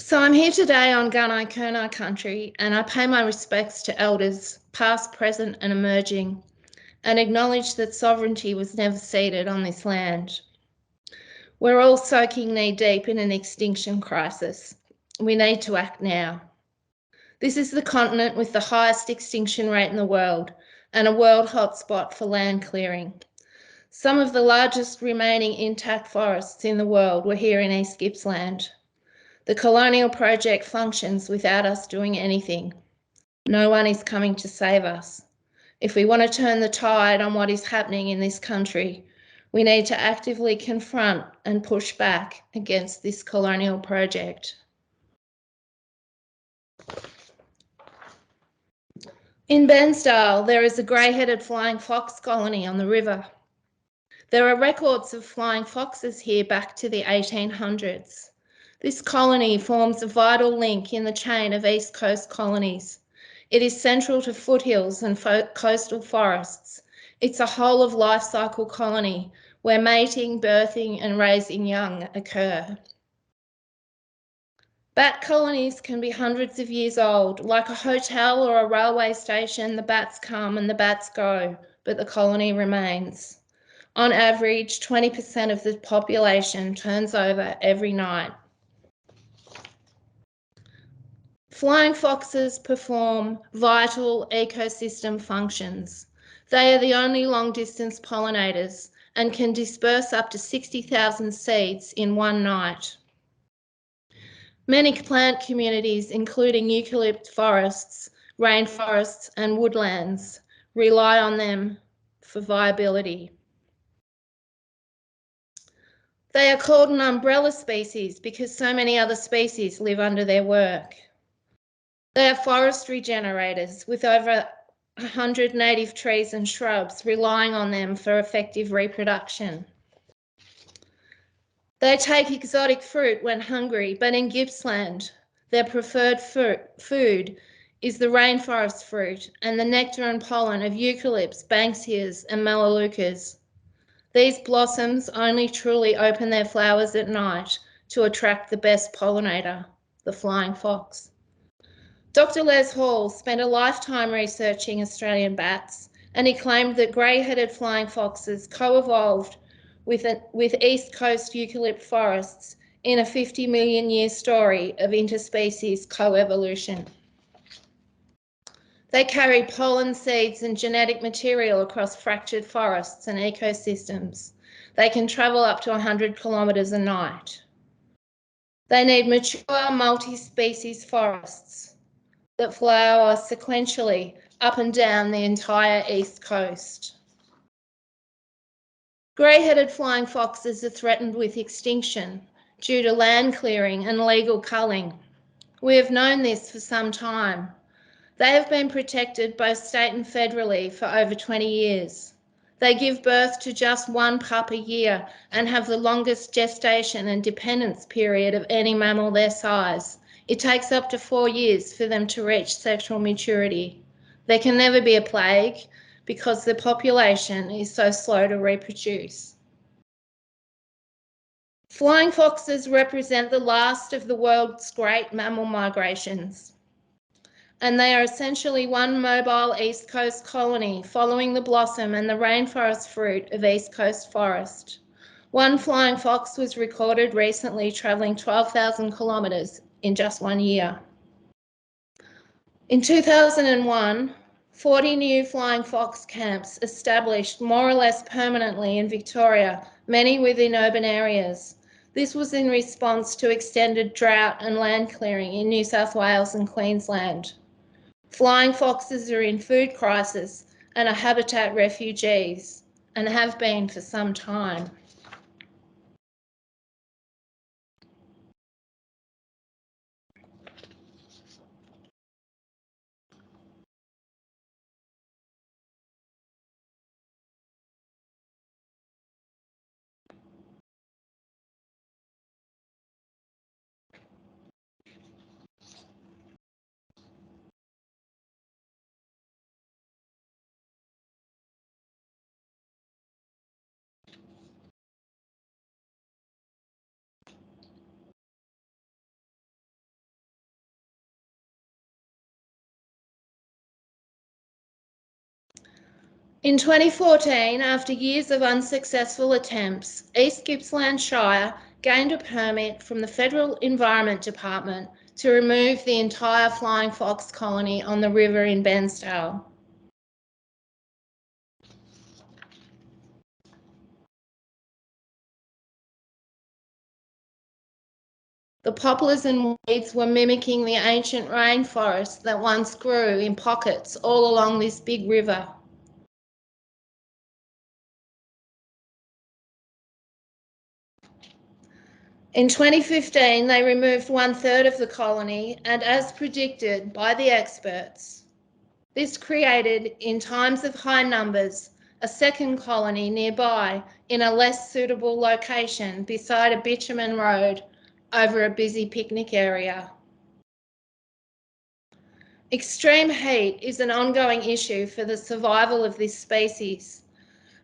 So I'm here today on Gunai Kurnai country, and I pay my respects to elders, past, present and emerging, and acknowledge that sovereignty was never ceded on this land. We're all soaking knee-deep in an extinction crisis. We need to act now. This is the continent with the highest extinction rate in the world and a world hotspot for land clearing. Some of the largest remaining intact forests in the world were here in East Gippsland. The colonial project functions without us doing anything. No one is coming to save us. If we want to turn the tide on what is happening in this country, we need to actively confront and push back against this colonial project. In Bairnsdale, there is a grey-headed flying fox colony on the river. There are records of flying foxes here back to the 1800s. This colony forms a vital link in the chain of East Coast colonies. It is central to foothills and coastal forests. It's a whole of life cycle colony where mating, birthing and raising young occur. Bat colonies can be hundreds of years old. Like a hotel or a railway station, the bats come and the bats go, but the colony remains. On average, 20% of the population turns over every night. Flying foxes perform vital ecosystem functions. They are the only long-distance pollinators and can disperse up to 60,000 seeds in one night. Many plant communities, including eucalypt forests, rainforests and woodlands, rely on them for viability. They are called an umbrella species because so many other species live under their work. They are forestry generators with over 100 native trees and shrubs relying on them for effective reproduction. They take exotic fruit when hungry, but in Gippsland, their preferred food is the rainforest fruit and the nectar and pollen of eucalypts, banksias and melaleucas. These blossoms only truly open their flowers at night to attract the best pollinator, the flying fox. Dr. Les Hall spent a lifetime researching Australian bats, and he claimed that grey-headed flying foxes co-evolved with East Coast eucalypt forests in a 50 million year story of interspecies co-evolution. They carry pollen, seeds and genetic material across fractured forests and ecosystems. They can travel up to 100 kilometres a night. They need mature multi-species forests that flower sequentially up and down the entire East Coast. Grey-headed flying foxes are threatened with extinction due to land clearing and legal culling. We have known this for some time. They have been protected both state and federally for over 20 years. They give birth to just one pup a year and have the longest gestation and dependence period of any mammal their size. It takes up to 4 years for them to reach sexual maturity. There can never be a plague because the population is so slow to reproduce. Flying foxes represent the last of the world's great mammal migrations, and they are essentially one mobile East Coast colony following the blossom and the rainforest fruit of East Coast forest. One flying fox was recorded recently travelling 12,000 kilometres in just 1 year. In 2001, 40 new flying fox camps established more or less permanently in Victoria, many within urban areas. This was in response to extended drought and land clearing in New South Wales and Queensland. Flying foxes are in food crisis and are habitat refugees, and have been for some time. In 2014, after years of unsuccessful attempts, East Gippsland Shire gained a permit from the Federal Environment Department to remove the entire flying fox colony on the river in Bairnsdale. The poplars and weeds were mimicking the ancient rainforest that once grew in pockets all along this big river. In 2015, they removed 1/3 of the colony, and as predicted by the experts, this created, in times of high numbers, a second colony nearby in a less suitable location beside a bitumen road over a busy picnic area. Extreme heat is an ongoing issue for the survival of this species.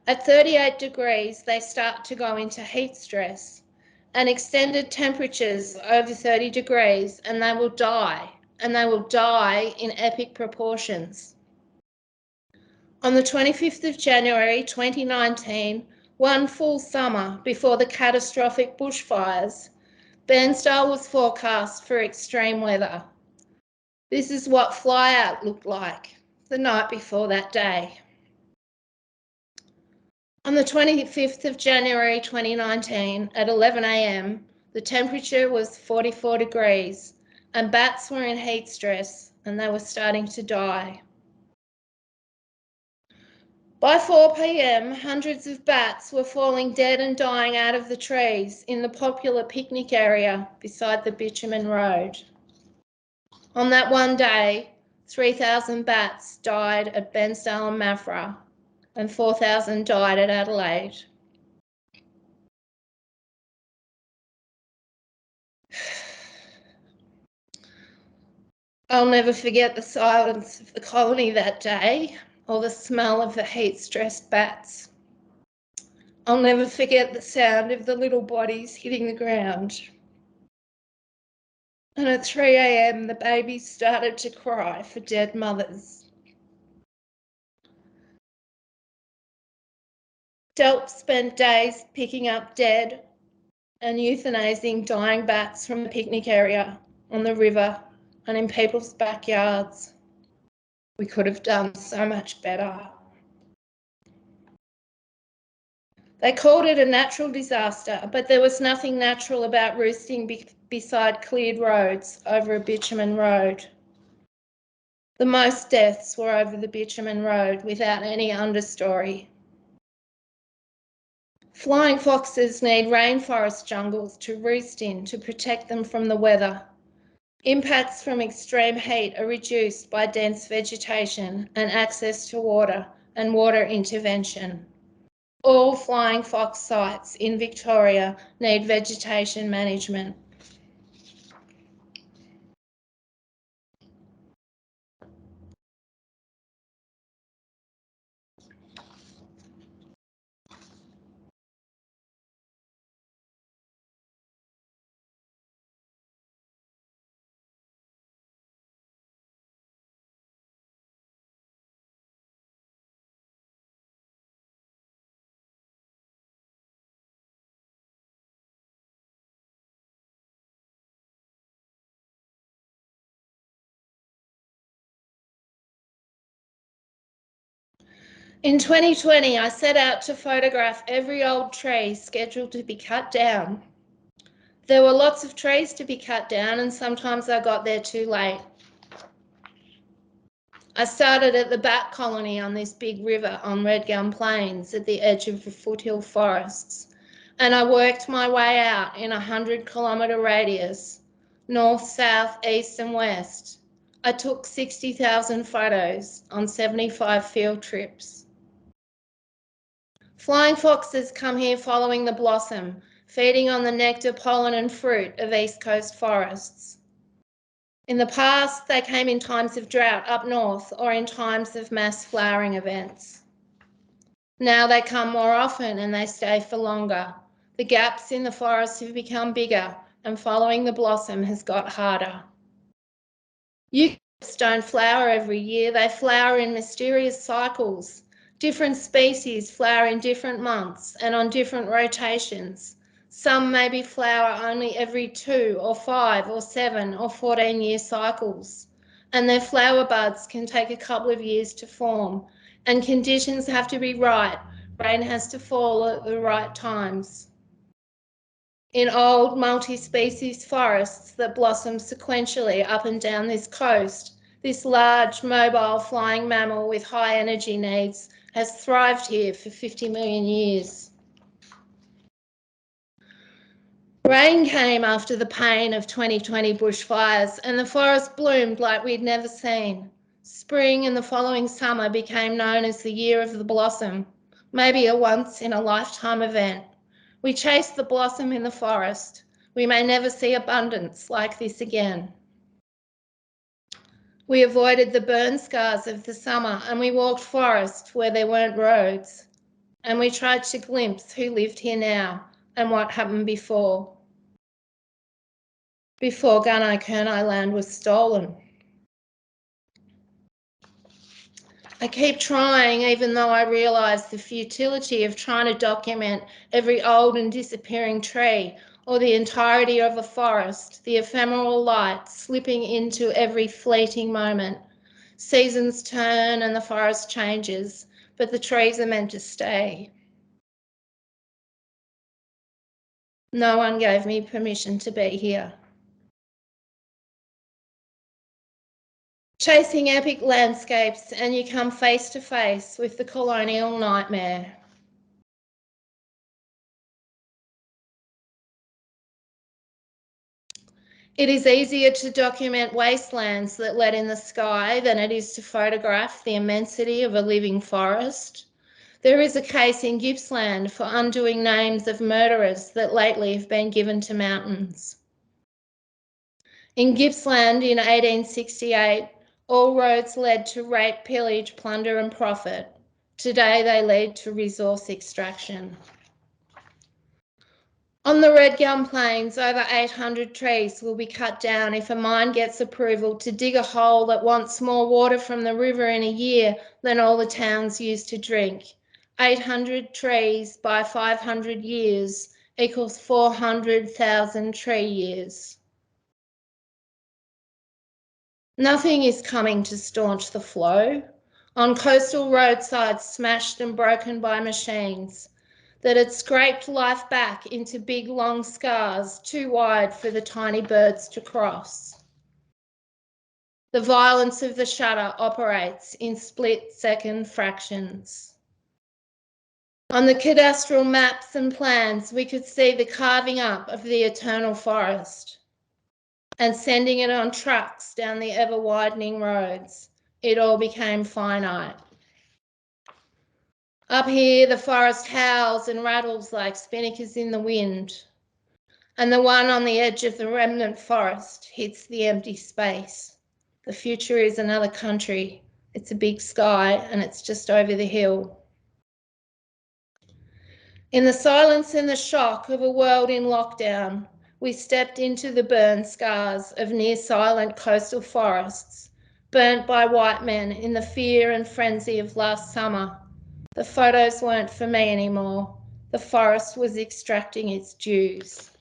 At 38 degrees, they start to go into heat stress, and extended temperatures over 30 degrees, and they will die in epic proportions. On the 25th of January 2019, one full summer before the catastrophic bushfires, Bairnsdale was forecast for extreme weather. This is what flyout looked like the night before that day. On the 25th of January 2019 at 11 a.m, the temperature was 44 degrees and bats were in heat stress and they were starting to die. By 4 p.m, hundreds of bats were falling dead and dying out of the trees in the popular picnic area beside the bitumen road. On that one day, 3,000 bats died at Bairnsdale and Maffra, and 4,000 died at Adelaide. I'll never forget the silence of the colony that day, or the smell of the heat-stressed bats. I'll never forget the sound of the little bodies hitting the ground. And at 3 a.m, the babies started to cry for dead mothers. Delp spent days picking up dead and euthanizing dying bats from the picnic area, on the river, and in people's backyards. We could have done so much better. They called it a natural disaster, but there was nothing natural about roosting beside cleared roads over a bitumen road. The most deaths were over the bitumen road without any understory. Flying foxes need rainforest jungles to roost in to protect them from the weather. Impacts from extreme heat are reduced by dense vegetation and access to water and water intervention. All flying fox sites in Victoria need vegetation management. In 2020, I set out to photograph every old tree scheduled to be cut down. There were lots of trees to be cut down, and sometimes I got there too late. I started at the bat colony on this big river on Red Gum Plains at the edge of the foothill forests, and I worked my way out in a 100-kilometre radius, north, south, east and west. I took 60,000 photos on 75 field trips. Flying foxes come here following the blossom, feeding on the nectar, pollen and fruit of East Coast forests. In the past, they came in times of drought up north or in times of mass flowering events. Now they come more often and they stay for longer. The gaps in the forest have become bigger and following the blossom has got harder. Eucalypts don't flower every year, they flower in mysterious cycles, Different species flower in different months and on different rotations. Some maybe flower only every 2 or 5 or 7 or 14-year cycles, and their flower buds can take a couple of years to form, and conditions have to be right. Rain has to fall at the right times. In old multi-species forests that blossom sequentially up and down this coast, this large, mobile, flying mammal with high energy needs has thrived here for 50 million years. Rain came after the pain of 2020 bushfires, and the forest bloomed like we'd never seen. Spring and the following summer became known as the year of the blossom, maybe a once-in-a-lifetime event. We chased the blossom in the forest. We may never see abundance like this again. We avoided the burn scars of the summer, and we walked forest where there weren't roads. And we tried to glimpse who lived here now and what happened before Gunai land was stolen. I keep trying, even though I realise the futility of trying to document every old and disappearing tree or the entirety of a forest, the ephemeral light slipping into every fleeting moment. Seasons turn and the forest changes, but the trees are meant to stay. No one gave me permission to be here. Chasing epic landscapes, and you come face to face with the colonial nightmare. It is easier to document wastelands that let in the sky than it is to photograph the immensity of a living forest. There is a case in Gippsland for undoing names of murderers that lately have been given to mountains. In Gippsland in 1868, all roads led to rape, pillage, plunder and profit. Today they lead to resource extraction. On the Red Gum Plains, over 800 trees will be cut down if a mine gets approval to dig a hole that wants more water from the river in a year than all the towns use to drink. 800 trees by 500 years equals 400,000 tree years. Nothing is coming to staunch the flow. On coastal roadsides smashed and broken by machines that had scraped life back into big long scars too wide for the tiny birds to cross. The violence of the shutter operates in split-second fractions. On the cadastral maps and plans, we could see the carving up of the eternal forest and sending it on trucks down the ever-widening roads. It all became finite. Up here, the forest howls and rattles like spinnakers in the wind, and the one on the edge of the remnant forest hits the empty space. The future is another country. It's a big sky, and it's just over the hill. In the silence and the shock of a world in lockdown, we stepped into the burn scars of near-silent coastal forests, burnt by white men in the fear and frenzy of last summer. The photos weren't for me anymore. The forest was extracting its dues.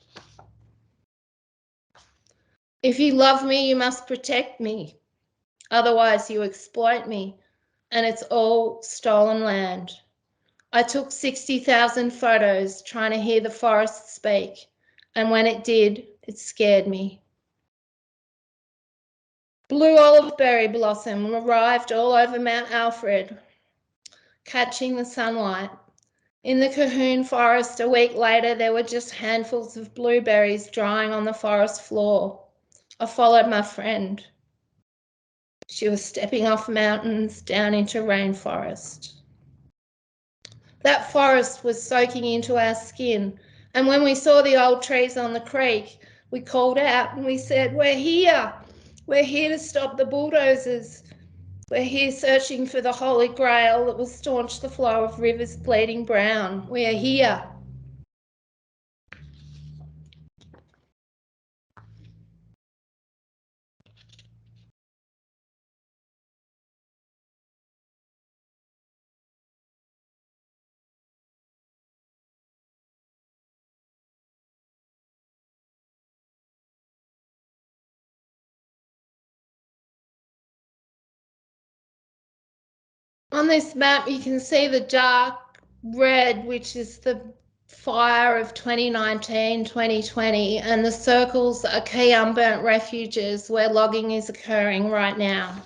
If you love me, you must protect me. Otherwise, you exploit me, and it's all stolen land. I took 60,000 photos trying to hear the forest speak, and when it did, it scared me. Blue oliveberry blossom arrived all over Mount Alfred, catching the sunlight. In the Cahoon forest a week later, there were just handfuls of blueberries drying on the forest floor. I followed my friend. She was stepping off mountains down into rainforest. That forest was soaking into our skin, and when we saw the old trees on the creek, we called out and we said, "We're here. We're here to stop the bulldozers. We're here searching for the holy grail that will staunch the flow of rivers bleeding brown. We are here." On this map, you can see the dark red, which is the fire of 2019, 2020, and the circles are key unburnt refuges where logging is occurring right now.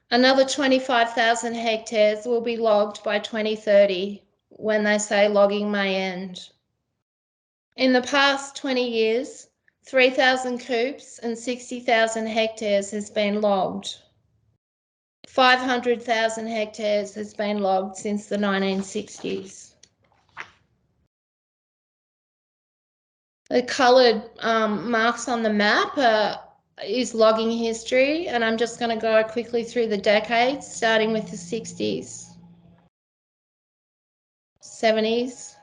Another 25,000 hectares will be logged by 2030 when they say logging may end. In the past 20 years, 3,000 coops and 60,000 hectares has been logged. 500,000 hectares has been logged since the 1960s. The coloured marks on the map is logging history, and I'm just going to go quickly through the decades, starting with the 60s, 70s,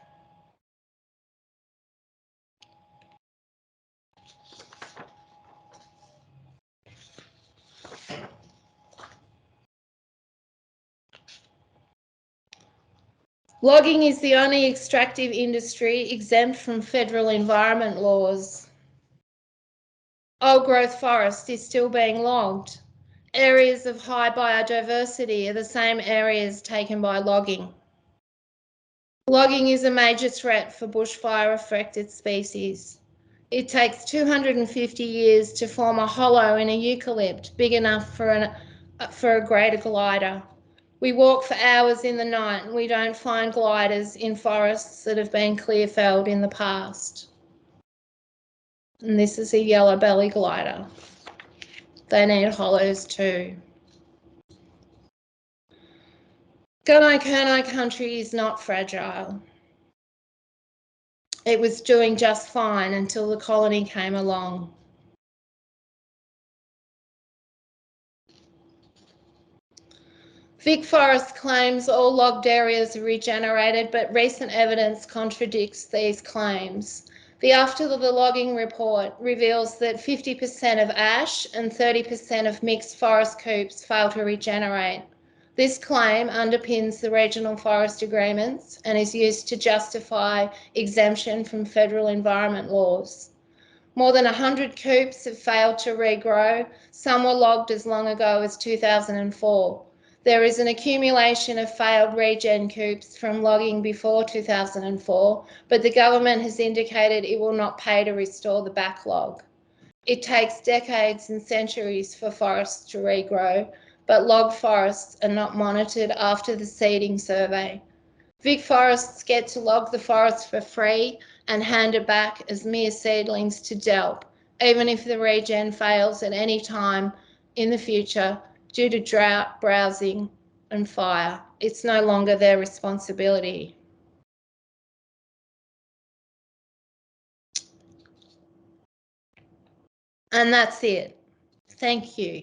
Logging is the only extractive industry exempt from federal environment laws. Old growth forest is still being logged. Areas of high biodiversity are the same areas taken by logging. Logging is a major threat for bushfire affected species. It takes 250 years to form a hollow in a eucalypt big enough for a greater glider. We walk for hours in the night and we don't find gliders in forests that have been clear felled in the past. And this is a yellow belly glider. They need hollows too. Gunai country is not fragile. It was doing just fine until the colony came along. Vic Forest claims all logged areas are regenerated, but recent evidence contradicts these claims. The After the Logging report reveals that 50% of ash and 30% of mixed forest coops fail to regenerate. This claim underpins the regional forest agreements and is used to justify exemption from federal environment laws. More than 100 coops have failed to regrow. Some were logged as long ago as 2004. There is an accumulation of failed regen coops from logging before 2004, but the government has indicated it will not pay to restore the backlog. It takes decades and centuries for forests to regrow, but logged forests are not monitored after the seeding survey. Vic forests get to log the forest for free and hand it back as mere seedlings to DELP, even if the regen fails at any time in the future due to drought, browsing and fire. It's no longer their responsibility. And that's it. Thank you.